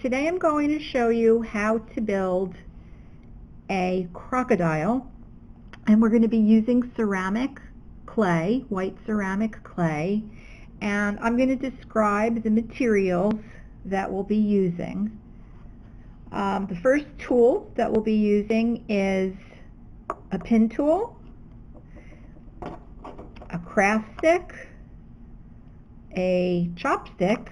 today I'm going to show you how to build a crocodile, and we're going to be using ceramic clay, white ceramic clay, and I'm going to describe the materials that we'll be using. The first tool that we'll be using is a pin tool, a craft stick, a chopstick,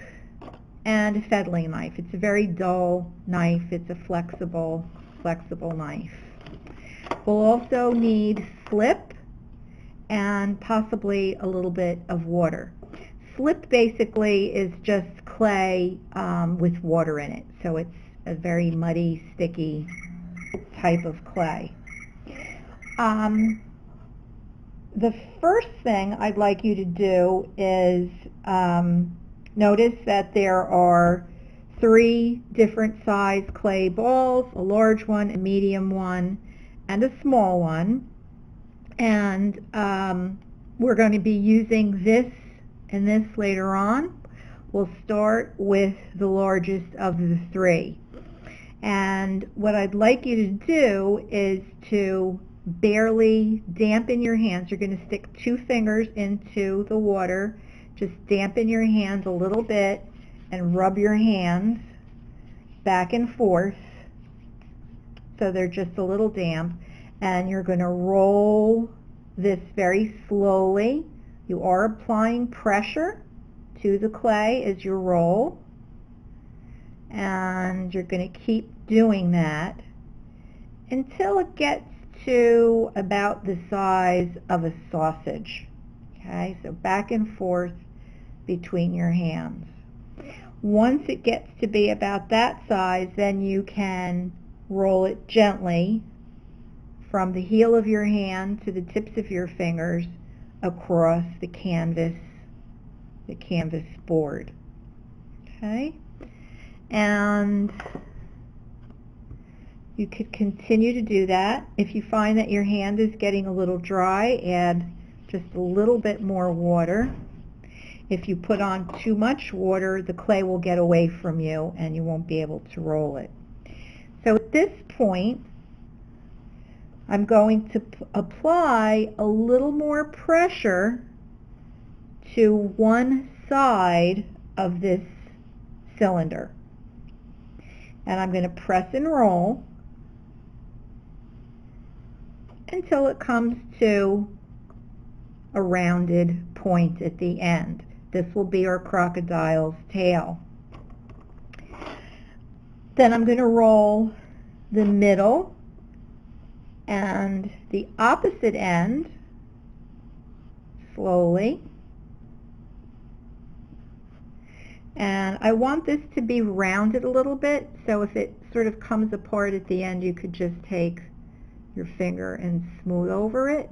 and a fettling knife. It's a very dull knife. It's a flexible knife. We'll also need slip and possibly a little bit of water. Slip basically is just clay with water in it, so it's a very muddy, sticky type of clay. The first thing I'd like you to do is notice that there are 3 different size clay balls, a large one, a medium one, and a small one. And we're going to be using this and this later on. We'll start with the largest of the 3. And what I'd like you to do is to barely dampen your hands. You're going to stick 2 fingers into the water. Just dampen your hands a little bit and rub your hands back and forth so they're just a little damp. And you're going to roll this very slowly. You are applying pressure to the clay as you roll, and you're going to keep doing that until it gets to about the size of a sausage. Okay, so back and forth between your hands. Once it gets to be about that size, then you can roll it gently from the heel of your hand to the tips of your fingers across the canvas board. Okay, and you could continue to do that. If you find that your hand is getting a little dry, add just a little bit more water. If you put on too much water, the clay will get away from you and you won't be able to roll it. So at this point, I'm going to apply a little more pressure to one side of this cylinder. And I'm going to press and roll until it comes to a rounded point at the end. This will be our crocodile's tail. Then I'm going to roll the middle and the opposite end slowly. And I want this to be rounded a little bit, so if it sort of comes apart at the end, you could just take your finger and smooth over it.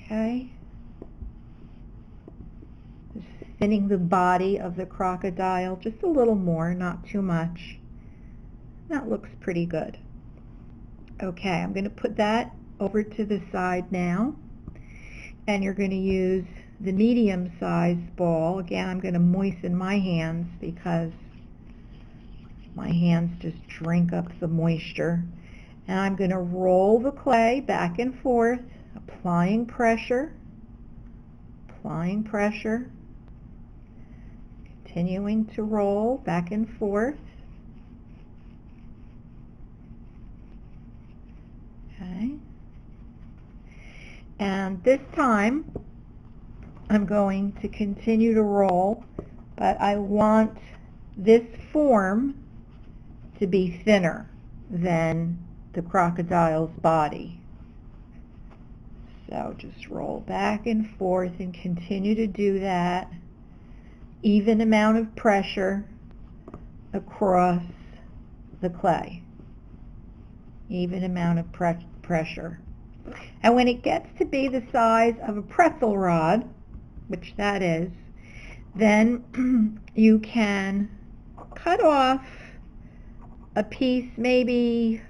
Okay. Just thinning the body of the crocodile just a little more, not too much. That looks pretty good. Okay, I'm going to put that over to the side now, and you're going to use the medium-sized ball. Again, I'm going to moisten my hands because my hands just drink up the moisture. And I'm going to roll the clay back and forth, applying pressure, continuing to roll back and forth. Okay. And this time, I'm going to continue to roll, but I want this form to be thinner than the crocodile's body. So just roll back and forth and continue to do that. Even amount of pressure across the clay. Even amount of pressure. And when it gets to be the size of a pretzel rod, which that is, then you can cut off a piece, maybe,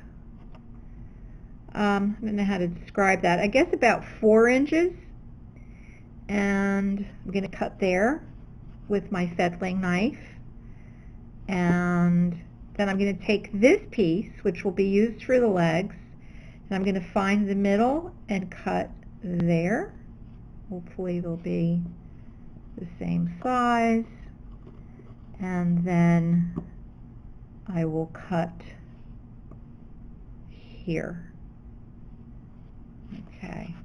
I don't know how to describe that, I guess about 4 inches, and I'm going to cut there with my fettling knife, And then I'm going to take this piece, which will be used for the legs, and I'm going to find the middle and cut there. Hopefully they'll be the same size. And then I will cut here. Okay.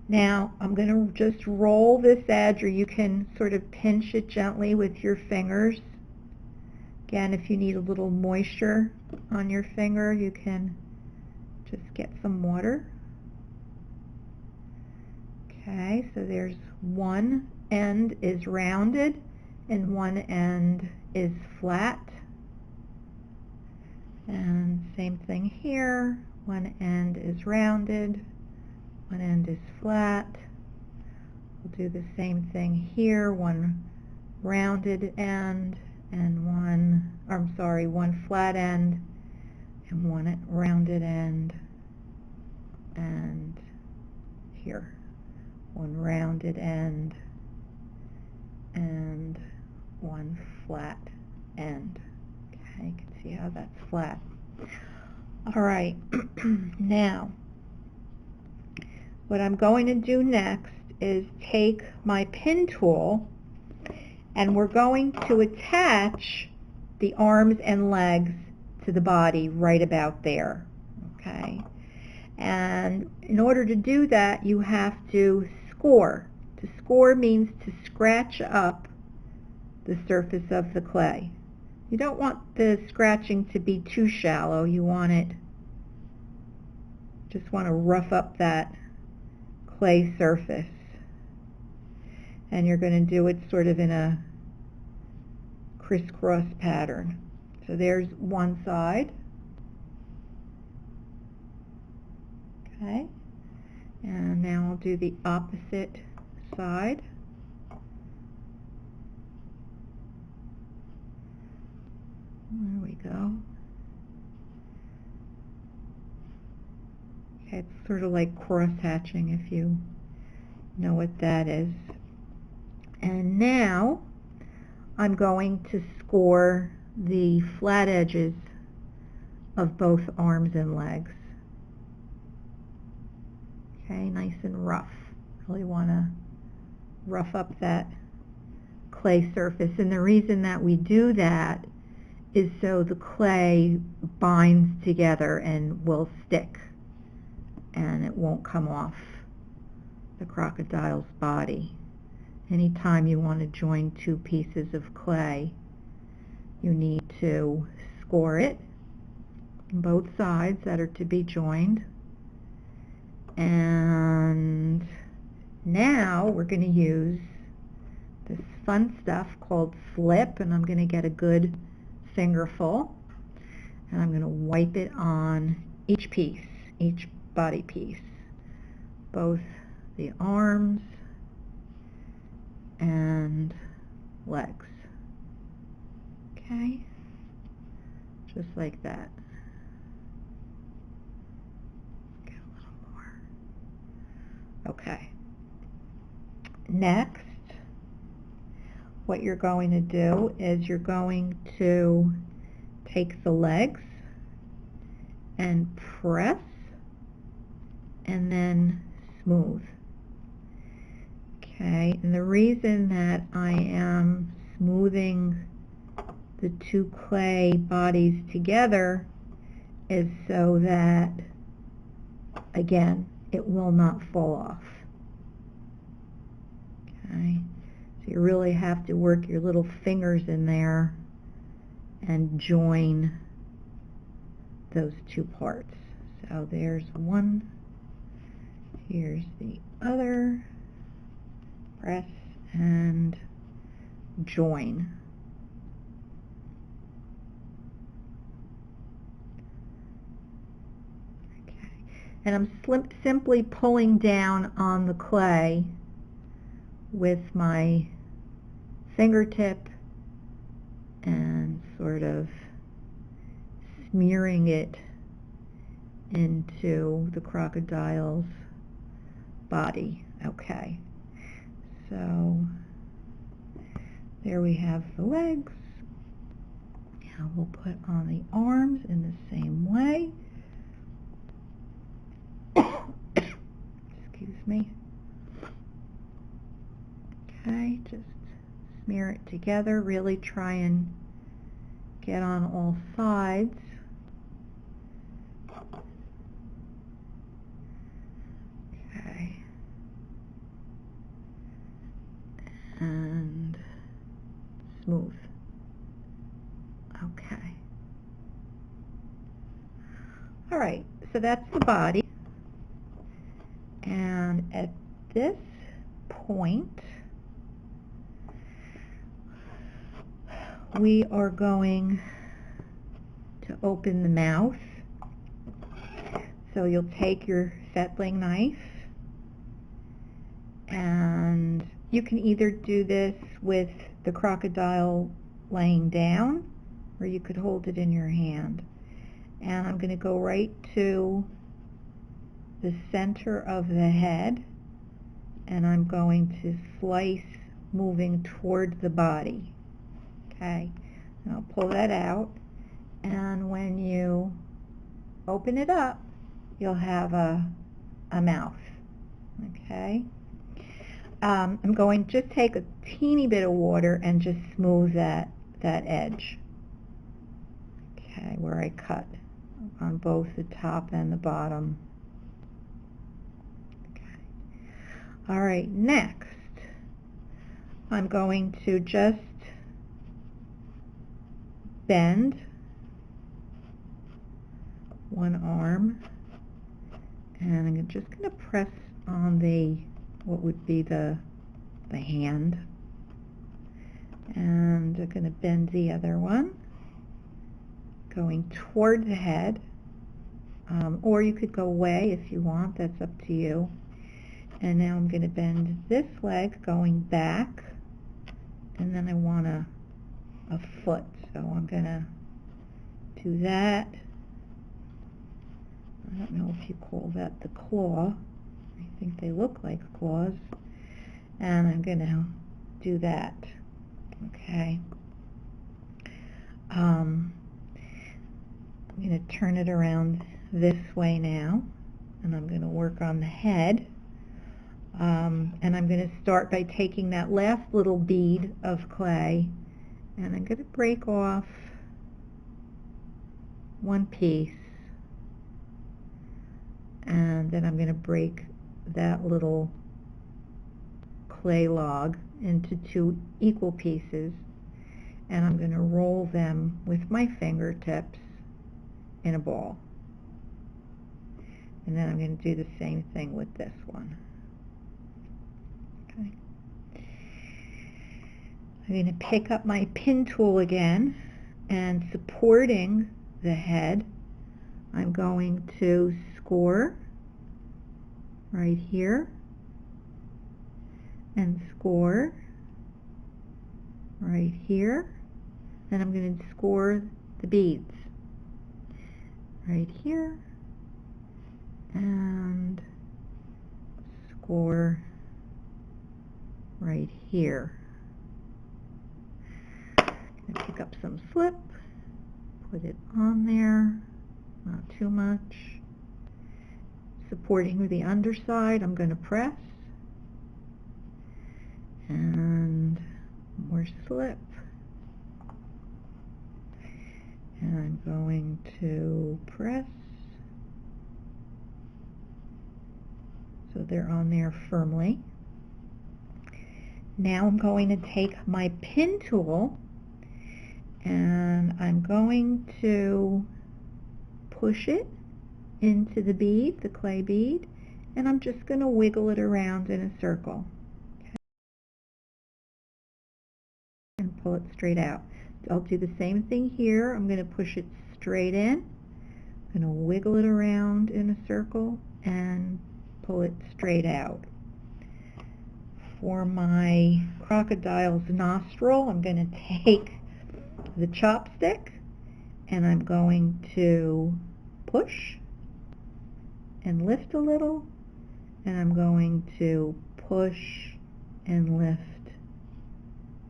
Now I'm going to just roll this edge, or you can sort of pinch it gently with your fingers. Again, if you need a little moisture on your finger, you can just get some water. Okay, so there's one end is rounded and one end is flat. And same thing here, one end is rounded, one end is flat. We'll do the same thing here, one rounded end and one flat end and one rounded end, and here, one rounded end and one flat end. Okay, you can see how that's flat. All right, now what I'm going to do next is take my pin tool, and we're going to attach the arms and legs to the body right about there. Okay, and in order to do that, you have to score. To score means to scratch up the surface of the clay. You don't want the scratching to be too shallow. You just want to rough up that clay surface. And you're going to do it sort of in a crisscross pattern. So there's one side. Okay. And now I'll do the opposite side. There we go. Okay, it's sort of like cross-hatching, if you know what that is. And now I'm going to score the flat edges of both arms and legs. Okay, nice and rough. Really want to rough up that clay surface. And the reason that we do that is so the clay binds together and will stick, and it won't come off the crocodile's body. Anytime you want to join two pieces of clay, you need to score it on both sides that are to be joined. And now we're going to use this fun stuff called slip, and I'm going to get a good fingerful, and I'm going to wipe it on each piece, each body piece, both the arms and legs. Okay, just like that. Get a little more. Okay. Next, what you're going to do is you're going to take the legs and press and then smooth. Okay, and the reason that I am smoothing the two clay bodies together is so that, again, it will not fall off. Okay, so you really have to work your little fingers in there and join those two parts. So there's one, here's the other, press and join. Okay, and I'm simply pulling down on the clay with my fingertip and sort of smearing it into the crocodile's body. Okay, so there we have the legs Now we'll put on the arms in the same way. Excuse me. Okay, just smear it together. Really try and get on all sides. Okay. And smooth. Okay. All right, so that's the body. And at this point, we are going to open the mouth. So you'll take your fettling knife, and you can either do this with the crocodile laying down, or you could hold it in your hand. And I'm going to go right to the center of the head, and I'm going to slice moving toward the body. Okay, and I'll pull that out, and when you open it up, you'll have a mouth. Okay, I'm going to just take a teeny bit of water and just smooth that edge. Okay, where I cut on both the top and the bottom. Okay. All right, next I'm going to just bend one arm, and I'm just going to press on what would be the hand, and I'm going to bend the other one going toward the head, or you could go away if you want, that's up to you. And now I'm going to bend this leg going back, and then I want a foot, so I'm going to do that. I don't know if you call that the claw. I think they look like claws. And I'm going to do that. Okay. I'm going to turn it around this way now, and I'm going to work on the head. And I'm going to start by taking that last little bead of clay, and I'm going to break off one piece, and then I'm going to break that little clay log into two equal pieces, and I'm going to roll them with my fingertips in a ball. And then I'm going to do the same thing with this one. Okay. I'm going to pick up my pin tool again, and supporting the head, I'm going to score right here, and score right here. Then I'm going to score the beads right here, and score right here. I'm going to pick up some slip, put it on there, not too much. Supporting the underside, I'm going to press, and more slip, and I'm going to press, so they're on there firmly. Now I'm going to take my pin tool, and I'm going to push it into the bead, the clay bead, and I'm just going to wiggle it around in a circle. Okay. And pull it straight out. I'll do the same thing here. I'm going to push it straight in. I'm going to wiggle it around in a circle and pull it straight out. For my crocodile's nostril, I'm going to take the chopstick, and I'm going to push and lift a little, and I'm going to push and lift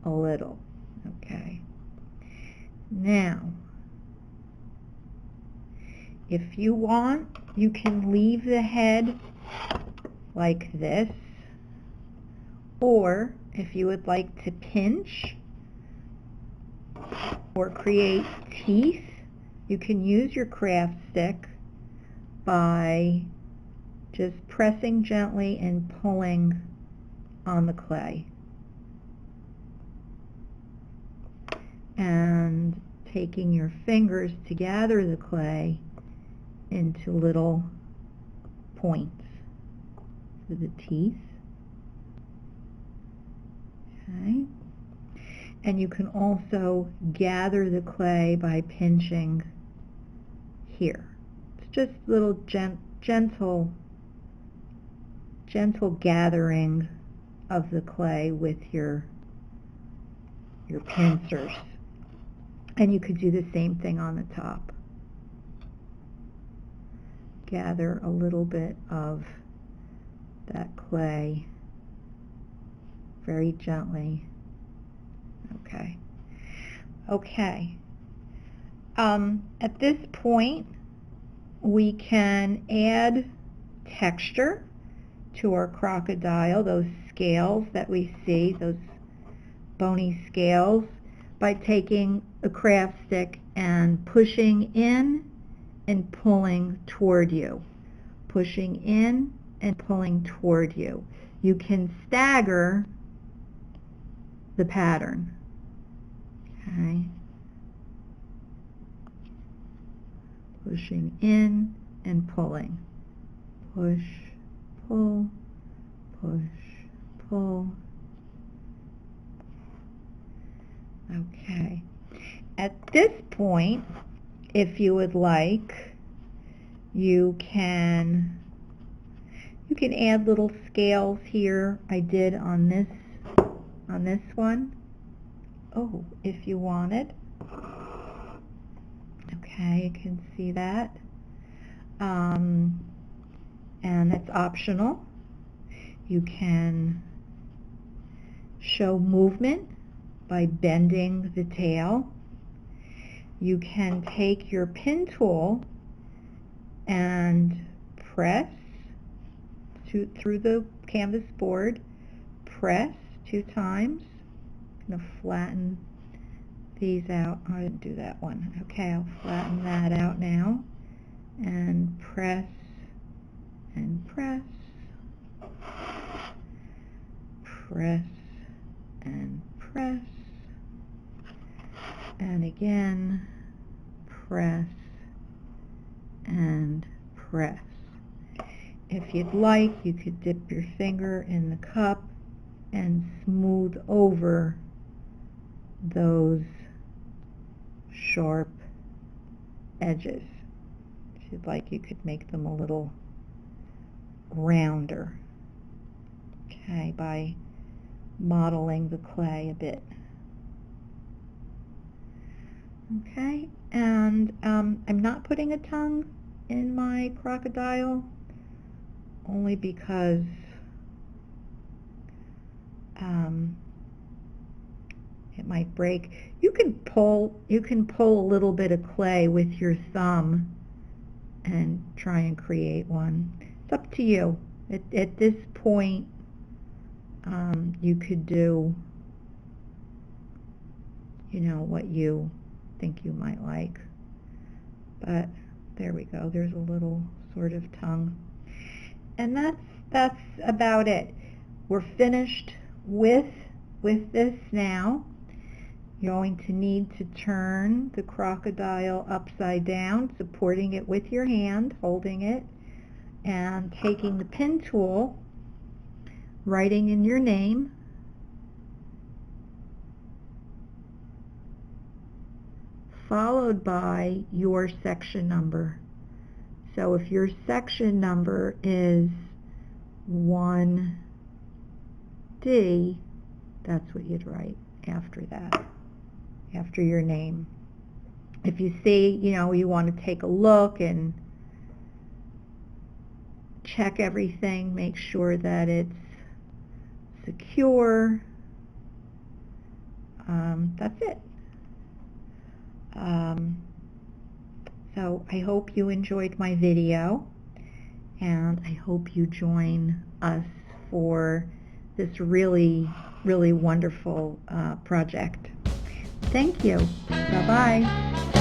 a little. Okay. Now If you want, you can leave the head like this, or if you would like to pinch or create teeth, you can use your craft stick by just pressing gently and pulling on the clay. And taking your fingers to gather the clay into little points for the teeth. Okay. And you can also gather the clay by pinching here. It's just little gentle gathering of the clay with your pincers. And you could do the same thing on the top. Gather a little bit of that clay very gently. Okay. Okay. At this point, we can add texture to our crocodile, those scales that we see, those bony scales, by taking a craft stick and pushing in and pulling toward you. Pushing in and pulling toward you. You can stagger the pattern. Okay. Pushing in and pulling. Push, pull, push, pull. Okay. At this point, if you would like, you can add little scales here. I did on this one. Oh, if you wanted. Okay, you can see that. And that's optional. You can show movement by bending the tail. You can take your pin tool and press through the canvas board, press 2 times. I'm going to flatten these out. I didn't do that one. Okay, I'll flatten that out now. And press and press. Press and press. And again, press and press. If you'd like, you could dip your finger in the cup and smooth over those sharp edges. If you'd like, you could make them a little rounder, okay, by modeling the clay a bit. Okay, and I'm not putting a tongue in my crocodile, only because it might break. You can pull a little bit of clay with your thumb and try and create one. It's up to you. At this point, you could do, you know, what you think you might like. But there we go. There's a little sort of tongue. And that's about it. We're finished with this now. You're going to need to turn the crocodile upside down, supporting it with your hand, holding it, and taking the pin tool, writing in your name, followed by your section number. So if your section number is 1D, that's what you'd write after that, after your name. If you see, you know, you want to take a look and check everything, make sure that it's secure. That's it. So I hope you enjoyed my video, and I hope you join us for this really, really wonderful project. Thank you. Bye-bye.